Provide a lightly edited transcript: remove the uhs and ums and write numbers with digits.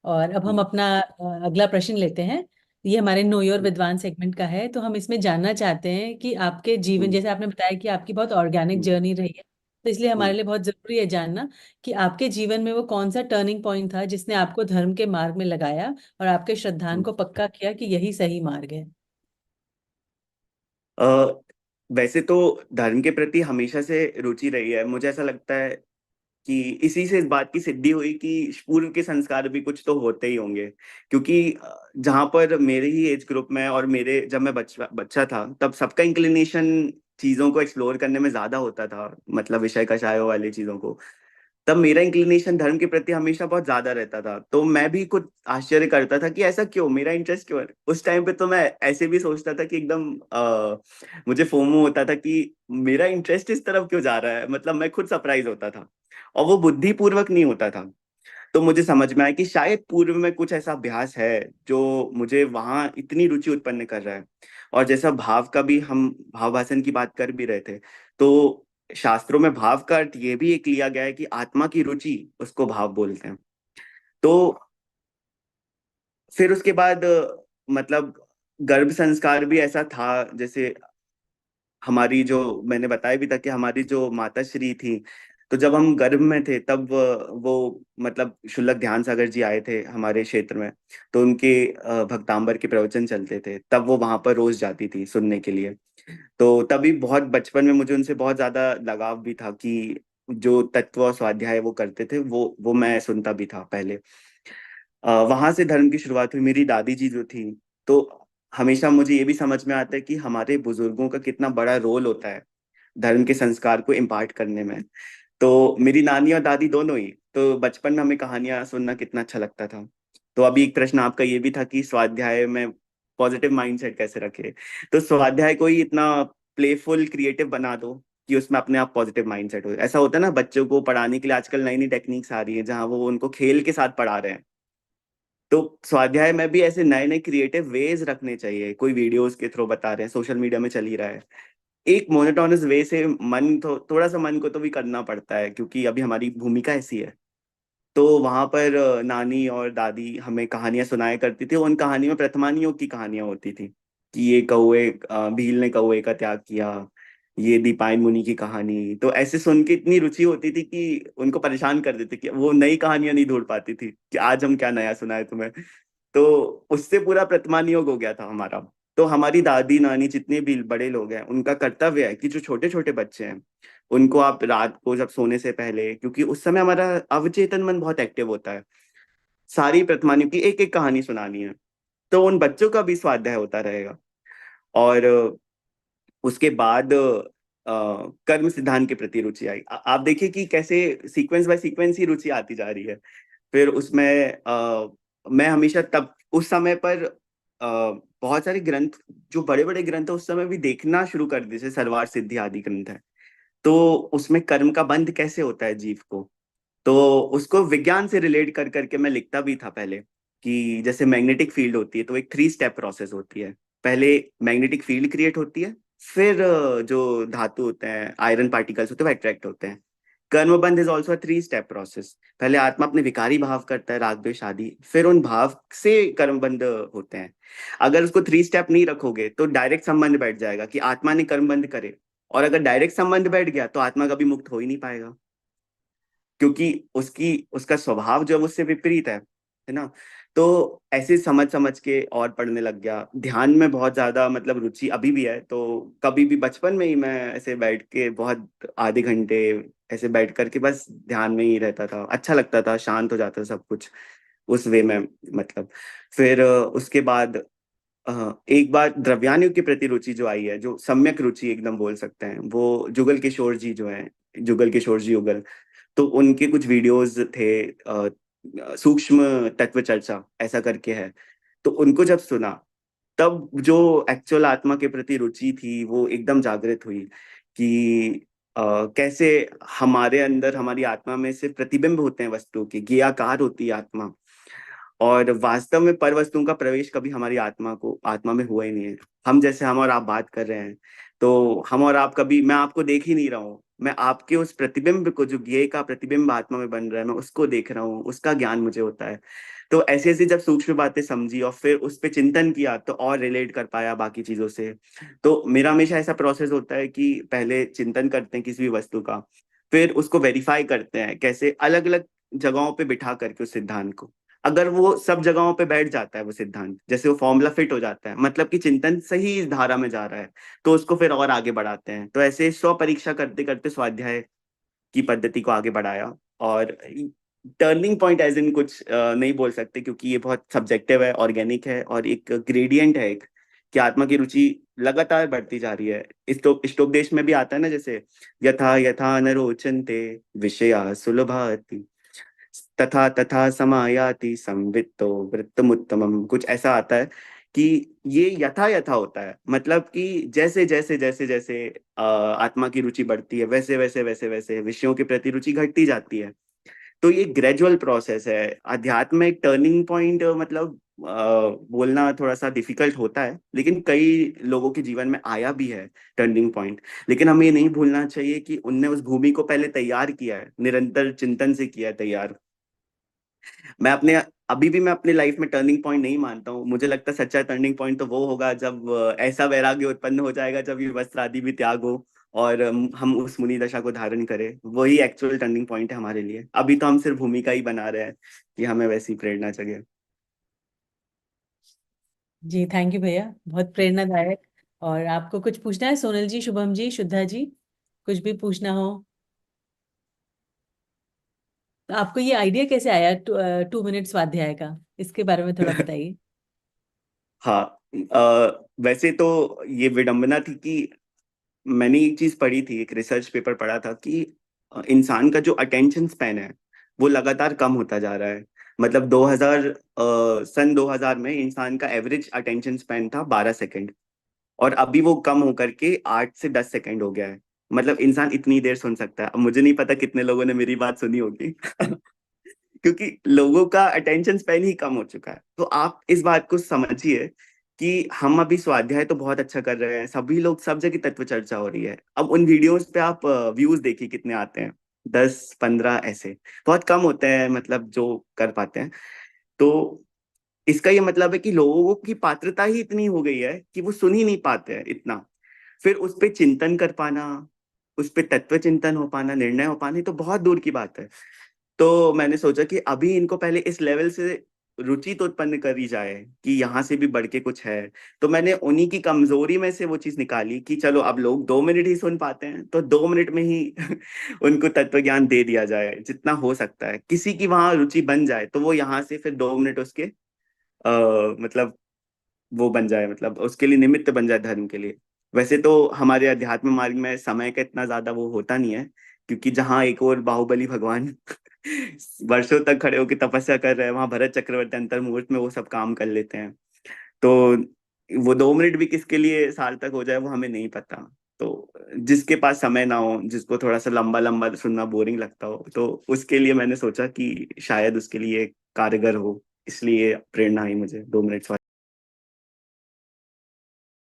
और अब हम अपना अगला प्रश्न लेते हैं। ये हमारे नो योर विद्वान सेगमेंट का है, तो हम इसमें जानना चाहते हैं कि आपके जीवन, हम्म, जैसे आपने बताया कि आपकी बहुत ऑर्गेनिक हम्म, जर्नी रही है, तो इसलिए हमारे हम्म, लिए बहुत जरूरी है जानना कि आपके जीवन में वो कौन सा टर्निंग पॉइंट था जिसने आपको धर्म के मार्ग में लगाया और आपके श्रद्धान हम्म। को पक्का किया कि यही सही मार्ग है। अ, वैसे तो धर्म के प्रति हमेशा से रुचि रही है। मुझे ऐसा लगता है कि इसी से इस बात की सिद्धि हुई कि पूर्व के संस्कार भी कुछ तो होते ही होंगे। क्योंकि जहां पर मेरे ही एज ग्रुप में और मेरे जब मैं बच्चा बच्चा था तब सबका इंक्लिनेशन चीजों को एक्सप्लोर करने में ज्यादा होता था, मतलब विषय कषायों वाली चीजों को। तब मेरा इंक्लिनेशन धर्म के प्रति हमेशा बहुत ज्यादा रहता था, तो मैं भी कुछ आश्चर्य करता था कि ऐसा क्यों, मेरा इंटरेस्ट क्यों है। उस टाइम पे तो मैं ऐसे भी सोचता था कि एकदम मुझे फोमो होता था कि मेरा इंटरेस्ट इस तरफ क्यों जा रहा है, मतलब मैं खुद सरप्राइज होता था। और वो बुद्धि पूर्वक नहीं होता था। तो मुझे समझ में आया कि शायद पूर्व में कुछ ऐसा अभ्यास है जो मुझे वहां इतनी रुचि उत्पन्न कर रहा है। और जैसा भाव का भी हम भाव भाषण की बात कर भी रहे थे, तो शास्त्रों में भाव का अर्थ ये भी एक लिया गया है कि आत्मा की रुचि, उसको भाव बोलते हैं। तो फिर उसके बाद मतलब गर्भ संस्कार भी ऐसा था। जैसे हमारी जो, मैंने बताया भी था कि हमारी जो माता श्री थी, तो जब हम गर्भ में थे तब वो मतलब शुल्लक ध्यान सागर जी आए थे हमारे क्षेत्र में। तो उनके भक्तांबर के प्रवचन चलते थे, तब वो वहां पर रोज जाती थी सुनने के लिए। तो तभी बहुत बचपन में मुझे उनसे बहुत ज्यादा लगाव भी था कि जो तत्व और स्वाध्याय वो करते थे वो मैं सुनता भी था पहले। वहां से धर्म की शुरुआत हुई। मेरी दादी जी जो थी, तो हमेशा मुझे ये भी समझ में आता है कि हमारे बुजुर्गों का कितना बड़ा रोल होता है धर्म के संस्कार को इम्पार्ट करने में। तो मेरी नानी और दादी दोनों ही, तो बचपन में हमें कहानियां सुनना कितना अच्छा लगता था। तो अभी एक प्रश्न आपका ये भी था कि स्वाध्याय में पॉजिटिव माइंडसेट कैसे रखे। तो स्वाध्याय को ही इतना प्लेफुल क्रिएटिव बना दो कि उसमें अपने आप पॉजिटिव माइंडसेट हो। ऐसा होता है ना, बच्चों को पढ़ाने के लिए आजकल नई नई टेक्निक्स आ रही है जहाँ वो उनको खेल के साथ पढ़ा रहे हैं। तो स्वाध्याय में भी ऐसे नए नए क्रिएटिव वेज रखने चाहिए। कोई वीडियोस के थ्रू बता रहे हैं, सोशल मीडिया में चल ही रहा है। एक मोनोटोनस वे से मन तो थोड़ा सा मन को तो भी करना पड़ता है, क्योंकि अभी हमारी भूमिका ऐसी है। तो वहां पर नानी और दादी हमें कहानियां सुनाया करती थी। उन कहानियों में प्रथमानियों की कहानियां होती थी कि ये कौए, भील ने कौए का त्याग किया, ये दीपायन मुनि की कहानी। तो ऐसे सुन के इतनी रुचि होती थी कि उनको परेशान कर देते कि वो नई कहानियां नहीं ढूंढ पाती थी कि आज हम क्या नया सुनाए तुम्हें। तो उससे पूरा प्रतिमान योग हो गया था हमारा। तो हमारी दादी नानी जितने भी बड़े लोग हैं, उनका कर्तव्य है कि जो छोटे छोटे बच्चे हैं उनको आप रात को जब सोने से पहले, क्योंकि उस समय हमारा अवचेतन मन बहुत एक्टिव होता है, सारी प्रतिमानियों की एक एक कहानी सुनानी है। तो उन बच्चों का भी स्वाध्याय होता रहेगा। और उसके बाद कर्म सिद्धांत के प्रति रुचि आई। आप देखिए कि कैसे सीक्वेंस बाय सीक्वेंस ही रुचि आती जा रही है। फिर उसमें मैं हमेशा तब उस समय पर बहुत सारे ग्रंथ, जो बड़े बड़े ग्रंथ है उस समय भी देखना शुरू कर दिए, जैसे सरवार सिद्धि आदि ग्रंथ है। तो उसमें कर्म का बंध कैसे होता है जीव को, तो उसको विज्ञान से रिलेट कर करके मैं लिखता भी था पहले। कि जैसे मैग्नेटिक फील्ड होती है तो एक 3 स्टेप प्रोसेस होती है। पहले मैग्नेटिक फील्ड क्रिएट होती है, फिर जो धातु होते हैं, आयरन पार्टिकल्स होते हैं, वो अट्रैक्ट होते हैं। कर्मबंध इज ऑल्सो 3 स्टेप प्रोसेस। पहले आत्मा अपने विकारी भाव करता है, राग द्वेष आदि, फिर उन भाव से कर्मबंध होते हैं। अगर उसको 3 स्टेप नहीं रखोगे तो डायरेक्ट संबंध बैठ जाएगा कि आत्मा ने कर्मबंध करे। और अगर डायरेक्ट संबंध बैठ गया तो आत्मा कभी मुक्त हो ही नहीं पाएगा, क्योंकि उसकी उसका स्वभाव जो है उससे विपरीत है ना। तो ऐसे समझ समझ के और पढ़ने लग गया। ध्यान में बहुत ज्यादा मतलब रुचि अभी भी है। तो कभी भी बचपन में ही मैं ऐसे बैठ के बहुत आधे घंटे ऐसे बैठ करके बस ध्यान में ही रहता था। अच्छा लगता था, शांत हो जाता था सब कुछ उस वे में, मतलब। फिर उसके बाद एक बार द्रव्यानुग के प्रति रुचि जो आई है, जो सम्यक रुचि एकदम बोल सकते हैं, वो जुगल किशोर जी जो है, जुगल किशोर जी युगल। तो उनके कुछ वीडियोस थे, सूक्ष्म तत्व चर्चा ऐसा करके है। तो उनको जब सुना, तब जो एक्चुअल आत्मा के प्रति रुचि थी वो एकदम जागृत हुई कि कैसे हमारे अंदर, हमारी आत्मा में से प्रतिबिंब होते हैं वस्तु के, ज्ञेयाकार होती है आत्मा। और वास्तव में पर वस्तुओं का प्रवेश कभी हमारी आत्मा में हुआ ही नहीं है। हम जैसे हम और आप बात कर रहे हैं, तो हम और आप कभी, मैं आपको देख ही नहीं रहा हूँ, मैं आपके उस प्रतिबिंब को, जो ज्ञेय का प्रतिबिंब आत्मा में बन रहा है, मैं उसको देख रहा हूँ, उसका ज्ञान मुझे होता है। तो ऐसी ऐसी जब सूक्ष्म बातें समझी और फिर उस पे चिंतन किया तो और रिलेट कर पाया बाकी चीजों से। तो मेरा हमेशा ऐसा प्रोसेस होता है कि पहले चिंतन करते हैं किसी भी वस्तु का, फिर उसको वेरीफाई करते हैं कैसे, अलग अलग जगहों पे बिठा करके उस सिद्धांत को। अगर वो सब जगहों पे बैठ जाता है वो सिद्धांत, जैसे वो फॉर्मूला फिट हो जाता है, मतलब कि चिंतन सही इस धारा में जा रहा है, तो उसको फिर और आगे बढ़ाते हैं। तो ऐसे स्व परीक्षा करते करते स्वाध्याय की पद्धति को आगे बढ़ाया। और टर्निंग पॉइंट एज इन कुछ नहीं बोल सकते, क्योंकि ये बहुत सब्जेक्टिव है, ऑर्गेनिक है, और एक ग्रेडियंट है एक, कि आत्मा की रुचि लगातार बढ़ती जा रही है। इष्टोपदेश में भी आता है ना, जैसे यथा यथा न रोचन्ते विषया सुलभाति, तथा तथा समायाति संवित्तो वृत्तमुत्तमम, कुछ ऐसा आता है कि ये यथा यथा होता है, मतलब कि जैसे जैसे जैसे जैसे आत्मा की रुचि बढ़ती है, वैसे वैसे वैसे वैसे विषयों के प्रति रुचि घटती जाती है। तो ये ग्रेजुअल प्रोसेस है। अध्यात्म में एक टर्निंग पॉइंट मतलब बोलना थोड़ा सा डिफिकल्ट होता है, लेकिन कई लोगों के जीवन में आया भी है टर्निंग पॉइंट। लेकिन हमें ये नहीं भूलना चाहिए कि उनने उस भूमि को पहले तैयार किया है, निरंतर चिंतन से किया है तैयार। मैं अपने अभी भी मैं अपने लाइफ में टर्निंग पॉइंट नहीं मानता हूँ। मुझे लगता है सच्चा टर्निंग पॉइंट तो वो होगा जब ऐसा वैराग्य उत्पन्न हो जाएगा, जब ये वस्त्र आदि भी त्याग हो और हम उस मुनि दशा को धारण करें। वही एक्चुअल टर्निंग पॉइंट है हमारे लिए। अभी तो हम सिर्फ भूमिका ही बना रहे हैं कि हमें वैसी प्रेरणा जगे। जी थैंक यू भैया, बहुत प्रेरणादायक। और आपको कुछ पूछना है सोनल जी, शुभम जी, शुद्धा जी, कुछ भी पूछना हो तो। आपको ये आइडिया कैसे आया 2 मिनट स्वाध्याय का, इसके बारे में थोड़ा बताइए। हाँ, वैसे तो ये विडंबना थी कि मैंने एक चीज पढ़ी थी, एक रिसर्च पेपर पढ़ा था कि इंसान का जो अटेंशन स्पैन है वो लगातार कम होता जा रहा है। मतलब 2000 सन 2000 में इंसान का एवरेज अटेंशन स्पैन था 12 सेकंड, और अभी वो कम होकर के 8 से 10 सेकंड हो गया है। मतलब इंसान इतनी देर सुन सकता है। अब मुझे नहीं पता कितने लोगों ने मेरी बात सुनी होगी क्योंकि लोगों का अटेंशन स्पैन ही कम हो चुका है। तो आप इस बात को समझिए कि हम अभी स्वाध्याय तो बहुत अच्छा कर रहे हैं, सभी लोग सब जगह तत्व चर्चा हो रही है। अब उन वीडियोस पे आप व्यूज देखिए कितने आते हैं, 10 15 ऐसे, बहुत कम होते हैं मतलब जो कर पाते हैं। तो इसका ये मतलब है कि लोगों की पात्रता ही इतनी हो गई है कि वो सुन ही नहीं पाते हैं इतना। फिर उस पे चिंतन कर पाना, उस पे तत्व चिंतन हो पाना, निर्णय हो पाना, ये तो बहुत दूर की बात है। तो मैंने सोचा कि अभी इनको पहले इस लेवल से रुचि तो उत्पन्न करी जाए कि यहाँ से भी बढ़ के कुछ है। तो मैंने उन्हीं की कमजोरी में से वो चीज निकाली कि चलो अब लोग 2 मिनट ही सुन पाते हैं, तो 2 मिनट में ही उनको तत्व ज्ञान दे दिया जाए जितना हो सकता है। किसी की वहां रुचि बन जाए तो वो यहाँ से फिर 2 मिनट उसके मतलब वो बन जाए, मतलब उसके लिए निमित्त बन जाए धर्म के लिए। वैसे तो हमारे अध्यात्म मार्ग में समय का इतना ज्यादा वो होता नहीं है, क्योंकि जहाँ एक और बाहुबली भगवान वर्षों तक खड़े होकर तपस्या कर रहे हैं, वहां भरत चक्रवर्ती अंतर मुहूर्त में वो सब काम कर लेते हैं। तो वो 2 मिनट भी किसके लिए साल तक हो जाए वो हमें नहीं पता। तो जिसके पास समय ना हो, जिसको थोड़ा सा लंबा लंबा सुनना बोरिंग लगता हो, तो उसके लिए मैंने सोचा कि शायद उसके लिए कारगर हो, इसलिए प्रेरणा आई मुझे 2 मिनट